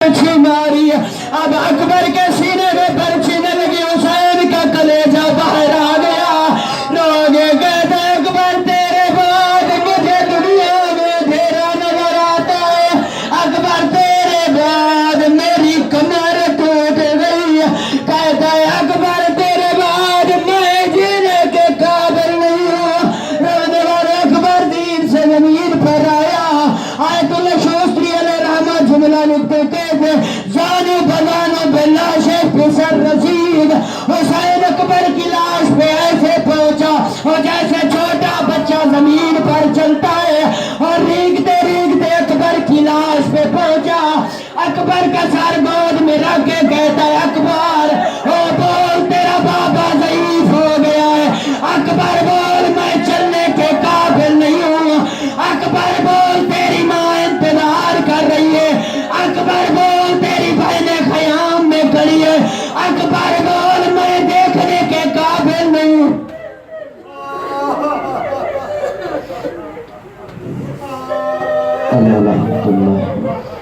برچھی ماری اب اکبر کے سینے میں برچھی نہ لگی، حسین کا کلیجہ باہر آ گیا۔ لوگ کہتے اکبر تیرے بعد مجھے دنیا میں اندھیرا نظر آتا ہے، اکبر تیرے بعد میری کمر ٹوٹ گئی، کہتا ہے اکبر تیرے بعد میں جینے کے قابل نہیں ہوں۔ رونے والے اکبر دین سے زمین پر آیا۔ آیت اللہ شوستری علیہ رحمہ جملہ لکھتے تھے جانو بزانو بلاش پسر رسید، حسین اکبر کی لاش پہ ایسے پہنچا اور جیسے چھوٹا بچہ زمین پر چلتا ہے، اور ریگتے ریگتے اکبر کی لاش پہ پہنچا۔ اکبر کا سر گود میں رکھ کے کہتا ہے اکبر او بول تیرا بابا ضعیف ہو گیا ہے، اکبر بول میں چلنے کے قابل نہیں ہوں، اکبر بول تیری ماں انتظار کر رہی ہے، اکبر بول تیری بہنیں خیام میں کھڑی ہے، اکبر بول میں دیکھنے کے قابل نہیں ہوں۔ اللہ